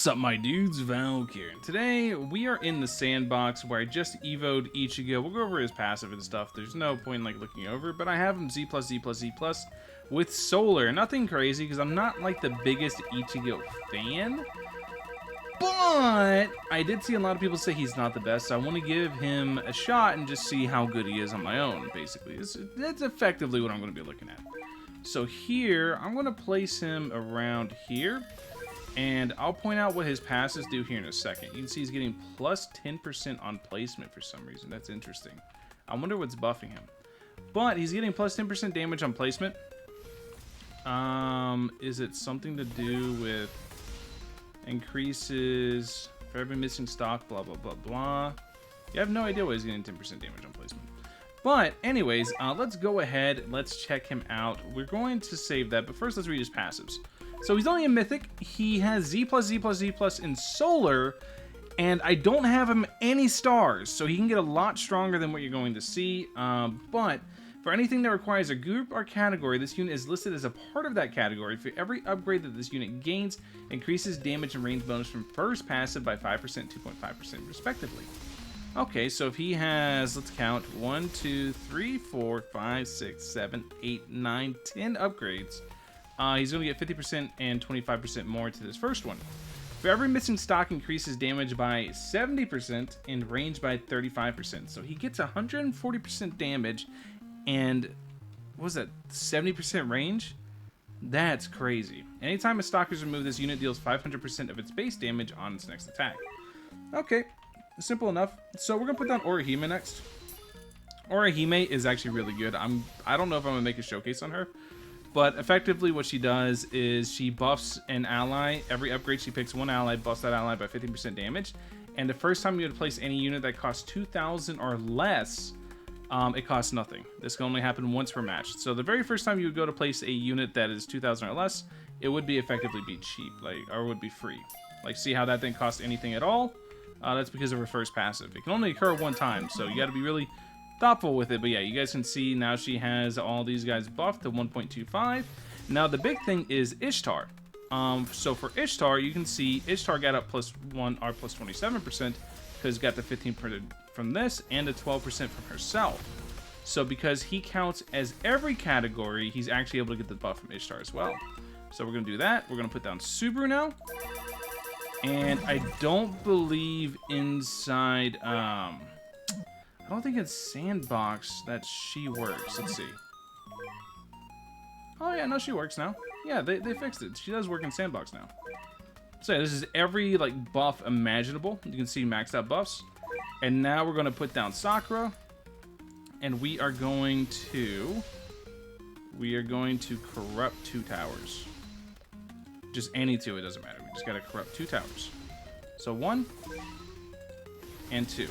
What's up, my dudes? Valk here. Today we are in the sandbox where I just evoed Ichigo. We'll go over his passive and stuff. There's no point in looking over, but I have him Z plus Z plus Z plus with Solar. Nothing crazy because I'm not like the biggest Ichigo fan, but I did see a lot of people say he's not the best. So I want to give him a shot and just see how good he is on my own. Basically, that's effectively what I'm going to be looking at. So here I'm going to place him around here. And I'll point out what his passes do here in a second. You can see he's getting plus 10% on placement for some reason. That's interesting. I wonder what's buffing him. But he's getting plus 10% damage on placement. Is it something to do with increases for every missing stock, blah, blah, blah, blah. You have no idea why he's getting 10% damage on placement. But anyways, let's go ahead. Let's check him out. We're going to save that. But first, let's read his passives. So he's only a Mythic. He has Z plus Z plus Z plus in Solar, and I don't have him any stars, so he can get a lot stronger than what you're going to see. But for anything that requires a group or category, this unit is listed as a part of that category. For every upgrade that this unit gains, increases damage and range bonus from first passive by 5%, 2.5% respectively. Okay, so if he has, let's count, 1, 2, 3, 4, 5, 6, 7, 8, 9, 10 upgrades. He's going to get 50% and 25% more to this first one. For every missing stock, increases damage by 70% and range by 35%. So he gets 140% damage and, what was that, 70% range? That's crazy. Anytime a stock is removed, this unit deals 500% of its base damage on its next attack. Okay, simple enough. So we're going to put down Orihime next. Orihime is actually really good. I don't know if I'm going to make a showcase on her. But effectively what she does is she buffs an ally. Every upgrade she picks one ally, buffs that ally by 50% damage. And the first time you would place any unit that costs 2,000 or less, it costs nothing. This can only happen once per match. So the very first time you would go to place a unit that is 2,000 or less, it would be effectively be cheap, or would be free. See how that didn't cost anything at all? That's because of her first passive. It can only occur one time, so you got to be really thoughtful with it. But yeah, you guys can see now she has all these guys buffed to 1.25. Now the big thing is Ishtar. So for Ishtar, you can see Ishtar got up plus 1 or plus 27% because got the 15% from this and the 12% from herself. So because he counts as every category, he's actually able to get the buff from Ishtar as well. So we're gonna do that. We're gonna put down Subaru now. And I don't believe inside I don't think it's Sandbox that she works. Let's see. Oh yeah, no, she works now. Yeah, they fixed it. She does work in Sandbox now. So yeah, this is every buff imaginable. You can see maxed out buffs. And now we're gonna put down Sakura. And we are going to corrupt 2 towers. Just any 2, it doesn't matter. We just gotta corrupt 2 towers. So 1 and 2.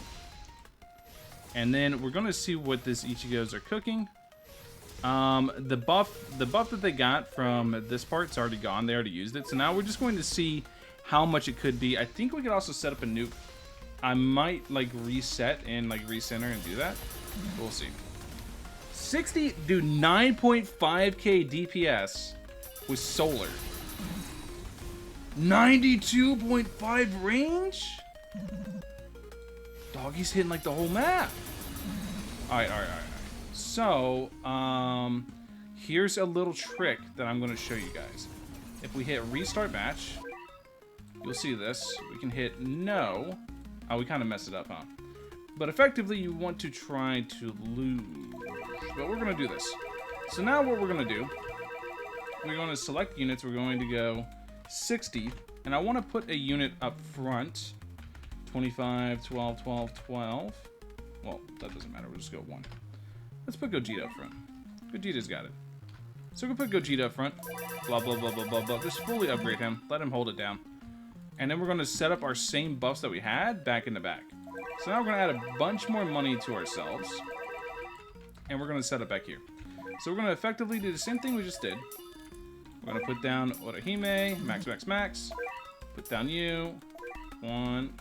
And then we're gonna see what this Ichigos are cooking. The buff that they got from this part's already gone. They already used it. So now we're just going to see how much it could be. I think we could also set up a nuke. I might reset and recenter and do that. We'll see. 60, dude, 9.5k DPS with Solar. 92.5 range? Dog, he's hitting the whole map. Alright. So, here's a little trick that I'm going to show you guys. If we hit restart match, you'll see this. We can hit no. Oh, we kind of messed it up, huh? But effectively, you want to try to lose. But we're going to do this. So now what we're going to do, we're going to select units. We're going to go 60. And I want to put a unit up front. 25, 12, 12, 12. Well, that doesn't matter. We'll just go 1. Let's put Gogeta up front. Gogeta's got it. So we're going to put Gogeta up front. Blah, blah, blah, blah, blah, blah. Just fully upgrade him. Let him hold it down. And then we're going to set up our same buffs that we had back in the back. So now we're going to add a bunch more money to ourselves. And we're going to set it back here. So we're going to effectively do the same thing we just did. We're going to put down Orihime. Max, max, max. Put down you. 1.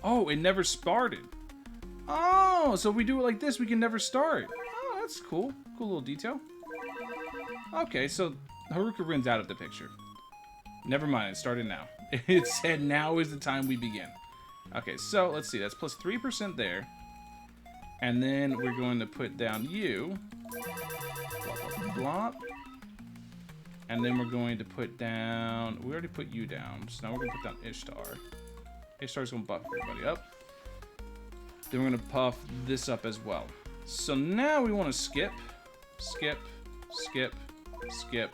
Oh, it never started. Oh, so if we do it like this, we can never start. Oh, that's cool. Cool little detail. Okay, so Haruka runs out of the picture. Never mind, it started now. It said now is the time we begin. Okay, so let's see. That's plus 3% there. And then we're going to put down you. Blop, blop, blop. And then we're going to put down... We already put you down. So now we're going to put down Ishtar. Ishtar's going to buff everybody up. Then we're going to puff this up as well. So now we want to skip, skip, skip, skip.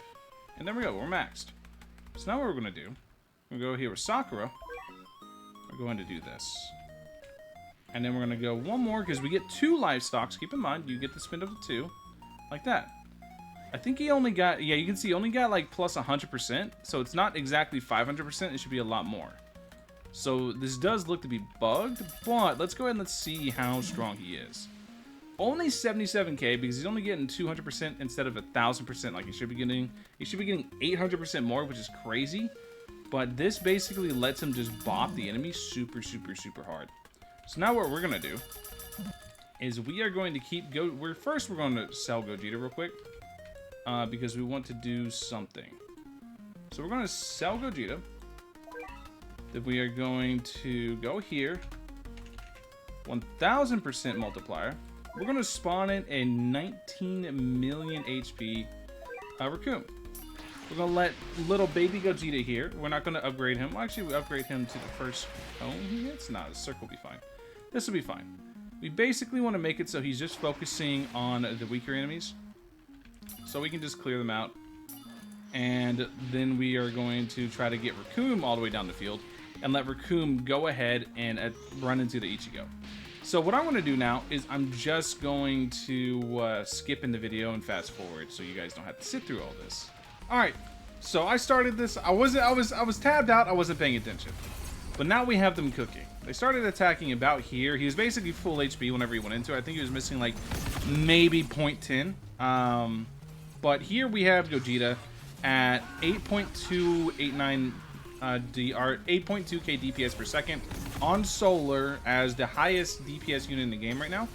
And there we go. We're maxed. So now what we're going to do, we're going to go here with Sakura. We're going to do this. And then we're going to go one more because we get 2 livestocks. Keep in mind, you get the spin of the 2. Like that. I think he only got, yeah, you can see he only got like plus 100%. So it's not exactly 500%. It should be a lot more. So this does look to be bugged, but let's go ahead and let's see how strong he is. Only 77k because he's only getting 200% instead of 1000% like he should be getting. He should be getting 800% more, which is crazy. But this basically lets him just bop the enemy super, super, super hard. So now what we're gonna do is we are going to keep we're going to sell Gogeta real quick because we want to do something. So we're going to sell Gogeta. Then we are going to go here, 1000% multiplier. We're going to spawn in a 19 million HP Raccoon. We're going to let little baby Gogeta here. We're not going to upgrade him. Well, actually, we upgrade him to the first home he hits. Nah, the circle will be fine. This will be fine. We basically want to make it so he's just focusing on the weaker enemies. So we can just clear them out. And then we are going to try to get Raccoon all the way down the field. And let Raccoon go ahead and run into the Ichigo. So what I'm going to do now is I'm just going to skip in the video and fast forward so you guys don't have to sit through all this. Alright, so I started this. I was tabbed out. I wasn't paying attention. But now we have them cooking. They started attacking about here. He was basically full HP whenever he went into it. I think he was missing like maybe 0.10. But here we have Gogeta at 8.289 8.2k DPS per second on Solar as the highest DPS unit in the game right now.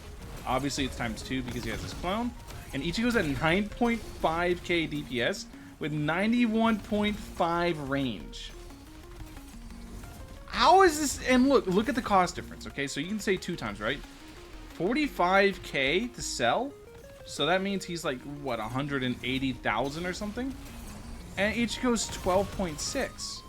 Obviously it's times 2 because he has his clone. And Ichigo's at 9.5k DPS with 91.5 range. How is this? And look at the cost difference. Okay, so you can say 2 times, right? 45k to sell. So that means he's like what, 180,000 or something. And Ichigo's 12.6.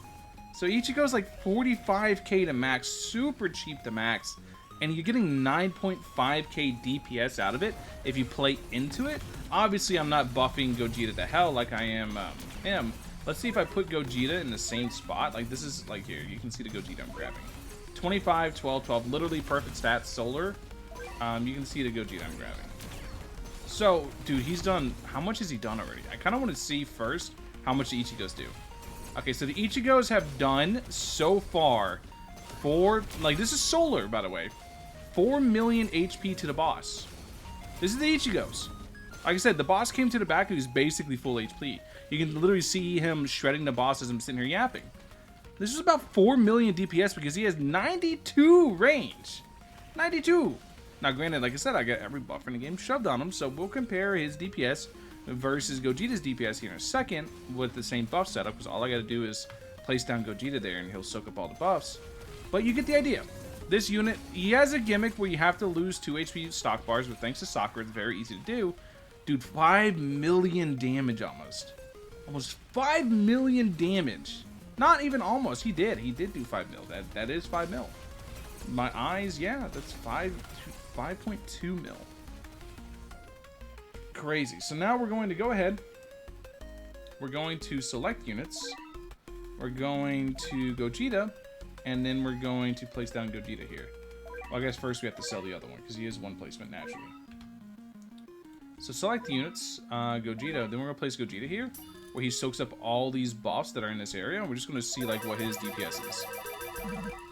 So Ichigo's like 45k to max, super cheap to max, and you're getting 9.5k DPS out of it if you play into it. Obviously, I'm not buffing Gogeta to hell like I am him. Let's see if I put Gogeta in the same spot. Like this is like here, you can see the Gogeta I'm grabbing. 25, 12, 12, literally perfect stats, Solar. You can see the Gogeta I'm grabbing. So, dude, he's done, how much has he done already? I kind of want to see first how much the Ichigos do. Okay, so the Ichigos have done so far this is Solar, by the way, 4 million HP to the boss. This is the Ichigos. Like I said, the boss came to the back and he's basically full HP. You can literally see him shredding the boss as I'm sitting here yapping. This is about 4 million DPS because he has 92 range. 92. Now, granted, like I said, I got every buff in the game shoved on him, so we'll compare his DPS versus Gogeta's DPS here in a second with the same buff setup, because all I got to do is place down Gogeta there and he'll soak up all the buffs. But you get the idea. This unit, he has a gimmick where you have to lose 2 HP stock bars, but thanks to Sakura, it's very easy to do. Dude, 5 million damage almost. Almost 5 million damage. Not even almost. He did do 5 mil. That is 5 mil. My eyes, yeah, that's 5.2 mil. Crazy. So now we're going to go ahead. We're going to select units. We're going to Gogeta. And then we're going to place down Gogeta here. Well, I guess first we have to sell the other one because he is one placement naturally. So select the units, Gogeta. Then we're going to place Gogeta here, where he soaks up all these buffs that are in this area. And we're just going to see like what his DPS is.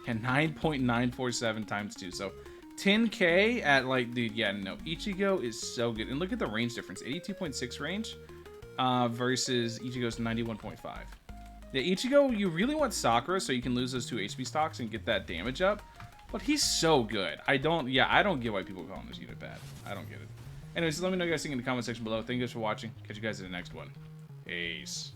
And 9.947 times 2. So 10k at like, dude, yeah, no. Ichigo is so good. And look at the range difference. 82.6 range versus Ichigo's 91.5. Yeah, Ichigo, you really want Sakura so you can lose those 2 HP stocks and get that damage up. But he's so good. I don't get why people call this unit bad. I don't get it. Anyways, let me know what you guys think in the comment section below. Thank you guys for watching. Catch you guys in the next one. Peace.